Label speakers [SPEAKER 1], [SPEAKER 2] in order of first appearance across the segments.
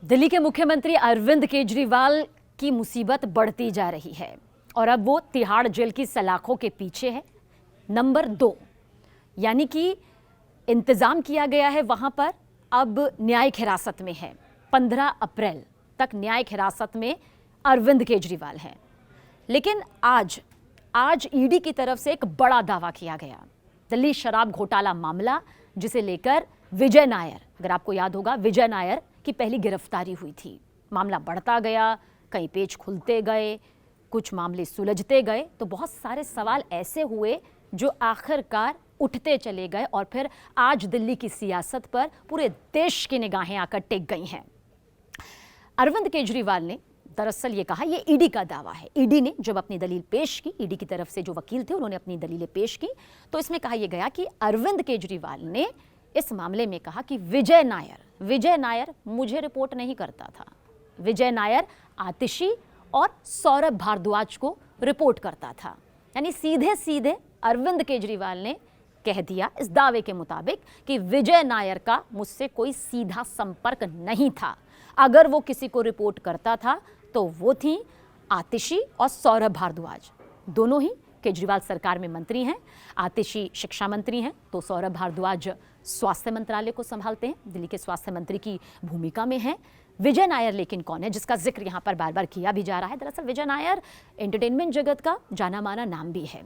[SPEAKER 1] दिल्ली के मुख्यमंत्री अरविंद केजरीवाल की मुसीबत बढ़ती जा रही है और अब वो तिहाड़ जेल की सलाखों के पीछे है। नंबर 2 यानी कि इंतजाम किया गया है वहां पर अब न्यायिक हिरासत में है। 15 अप्रैल तक न्यायिक हिरासत में अरविंद केजरीवाल है। लेकिन आज ईडी की तरफ से एक बड़ा दावा किया गया। दिल्ली शराब घोटाला मामला जिसे लेकर विजय नायर, अगर आपको याद होगा, विजय नायर की पहली गिरफ्तारी हुई थी। मामला बढ़ता गया, कई पेच खुलते गए, कुछ मामले सुलझते गए, तो बहुत सारे सवाल ऐसे हुए जो आखिरकार उठते चले गए और फिर आज दिल्ली की सियासत पर पूरे देश की निगाहें आकर टेक गई हैं। अरविंद केजरीवाल ने दरअसल ये कहा, ये ईडी का दावा है। ईडी ने जब अपनी दलील पेश की, ईडी की तरफ से जो वकील थे उन्होंने अपनी दलीलें पेश की, तो इसमें कहा यह गया कि अरविंद केजरीवाल ने इस मामले में कहा कि विजय नायर मुझे रिपोर्ट नहीं करता था। विजय नायर आतिशी और सौरभ भारद्वाज को रिपोर्ट करता था। यानी सीधे सीधे अरविंद केजरीवाल ने कह दिया इस दावे के मुताबिक कि विजय नायर का मुझसे कोई सीधा संपर्क नहीं था। अगर वो किसी को रिपोर्ट करता था तो वो थी आतिशी और सौरभ भारद्वाज। दोनों ही केजरीवाल सरकार में मंत्री हैं। आतिशी शिक्षा मंत्री हैं तो सौरभ भारद्वाज स्वास्थ्य मंत्रालय को संभालते हैं, दिल्ली के स्वास्थ्य मंत्री की भूमिका में हैं। विजय नायर लेकिन कौन है, जिसका जिक्र यहाँ पर बार बार किया भी जा रहा है। दरअसल विजय नायर एंटरटेनमेंट जगत का जाना माना नाम भी है,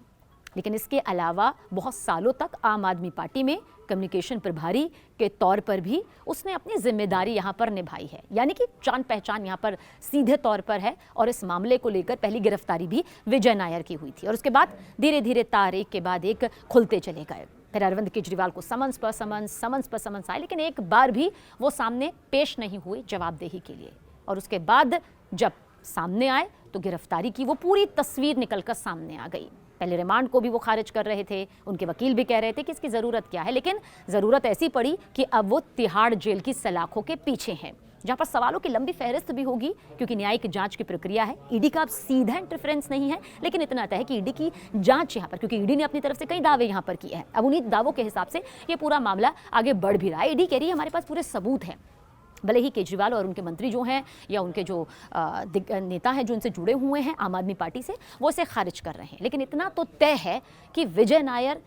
[SPEAKER 1] लेकिन इसके अलावा बहुत सालों तक आम आदमी पार्टी में कम्युनिकेशन प्रभारी के तौर पर भी उसने अपनी जिम्मेदारी यहाँ पर निभाई है। यानी कि जान पहचान यहाँ पर सीधे तौर पर है। और इस मामले को लेकर पहली गिरफ्तारी भी विजय नायर की हुई थी और उसके बाद धीरे धीरे तार एक के बाद एक खुलते चले गए। फिर अरविंद केजरीवाल को समन्स पर समन्स आए, लेकिन एक बार भी वो सामने पेश नहीं हुए जवाबदेही के लिए। और उसके बाद जब सामने आए तो गिरफ्तारी की वो पूरी तस्वीर निकलकर सामने आ गई। पहले रिमांड को भी वो खारिज कर रहे थे, उनके वकील भी कह रहे थे कि इसकी ज़रूरत क्या है, लेकिन ज़रूरत ऐसी पड़ी कि अब वो तिहाड़ जेल की सलाखों के पीछे हैं, जहाँ पर सवालों की लंबी फहरिस्त भी होगी क्योंकि न्यायिक जांच की प्रक्रिया है। ईडी का अब सीधा इंटरफेरेंस नहीं है, लेकिन इतना तय है कि ईडी की जांच यहाँ पर, क्योंकि ईडी ने अपनी तरफ से कई दावे यहाँ पर किए हैं, अब उन्हीं दावों के हिसाब से ये पूरा मामला आगे बढ़ भी रहा है। ईडी कह रही है हमारे पास पूरे सबूत हैं। भले ही केजरीवाल और उनके मंत्री जो हैं या उनके जो नेता हैं जो उनसे जुड़े हुए हैं आम आदमी पार्टी से, वो इसे खारिज कर रहे हैं, लेकिन इतना तो तय है कि विजय नायर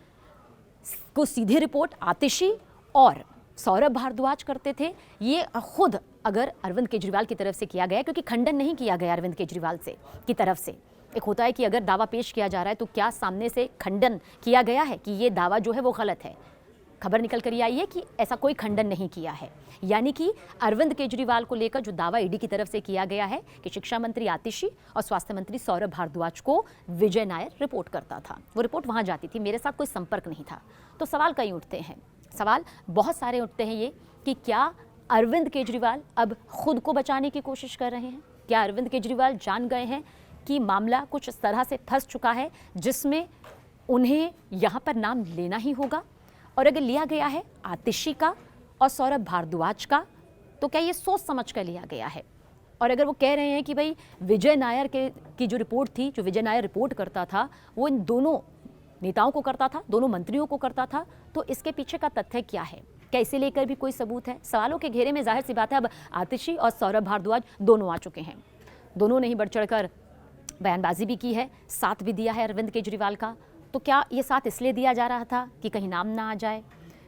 [SPEAKER 1] को सीधी रिपोर्ट आतिशी और सौरभ भारद्वाज करते थे। ये खुद अगर अरविंद केजरीवाल की तरफ से किया गया, क्योंकि खंडन नहीं किया गया अरविंद केजरीवाल से की तरफ से। एक होता है कि अगर दावा पेश किया जा रहा है तो क्या सामने से खंडन किया गया है कि ये दावा जो है वो गलत है। खबर निकल कर ये आई है कि ऐसा कोई खंडन नहीं किया है। यानी कि अरविंद केजरीवाल को लेकर जो दावा ईडी की तरफ से किया गया है कि शिक्षा मंत्री आतिशी और स्वास्थ्य मंत्री सौरभ भारद्वाज को विजय नायर रिपोर्ट करता था, वो रिपोर्ट वहां जाती थी, मेरे साथ कोई संपर्क नहीं था। तो सवाल कई उठते हैं, सवाल बहुत सारे उठते हैं ये कि क्या अरविंद केजरीवाल अब खुद को बचाने की कोशिश कर रहे हैं? क्या अरविंद केजरीवाल जान गए हैं कि मामला कुछ इस तरह से फंस चुका है जिसमें उन्हें यहाँ पर नाम लेना ही होगा? और अगर लिया गया है आतिशी का और सौरभ भारद्वाज का, तो क्या ये सोच समझ कर लिया गया है? और अगर वो कह रहे हैं कि भाई विजय नायर की जो रिपोर्ट थी, जो विजय नायर रिपोर्ट करता था, वो इन दोनों नेताओं को करता था, दोनों मंत्रियों को करता था, तो इसके पीछे का तथ्य क्या है? क्या इसे लेकर भी कोई सबूत है? सवालों के घेरे में जाहिर सी बात है अब आतिशी और सौरभ भारद्वाज दोनों आ चुके हैं। दोनों ने ही बढ़ चढ़कर बयानबाजी भी की है, साथ भी दिया है अरविंद केजरीवाल का। तो क्या ये साथ इसलिए दिया जा रहा था कि कहीं नाम ना आ जाए,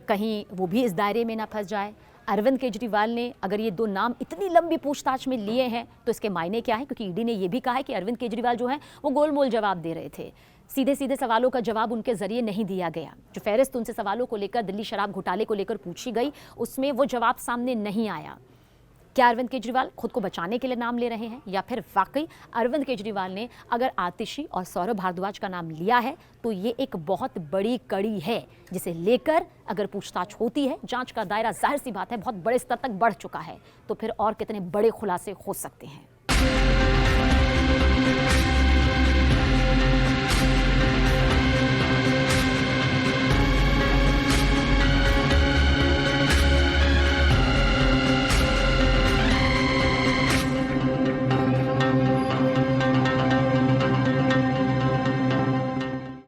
[SPEAKER 1] कहीं वो भी इस दायरे में ना फंस जाए? अरविंद केजरीवाल ने अगर ये 2 नाम इतनी लंबी पूछताछ में लिए हैं तो इसके मायने क्या है? क्योंकि ईडी ने ये भी कहा है कि अरविंद केजरीवाल जो है वो गोलमोल जवाब दे रहे थे, सीधे सीधे सवालों का जवाब उनके जरिए नहीं दिया गया। जो फहरिस्त उनसे सवालों को लेकर, दिल्ली शराब घोटाले को लेकर पूछी गई, उसमें वो जवाब सामने नहीं आया। क्या अरविंद केजरीवाल खुद को बचाने के लिए नाम ले रहे हैं, या फिर वाकई अरविंद केजरीवाल ने अगर आतिशी और सौरभ भारद्वाज का नाम लिया है तो ये एक बहुत बड़ी कड़ी है जिसे लेकर अगर पूछताछ होती है, जांच का दायरा जाहिर सी बात है बहुत बड़े स्तर तक बढ़ चुका है, तो फिर और कितने बड़े खुलासे हो सकते हैं।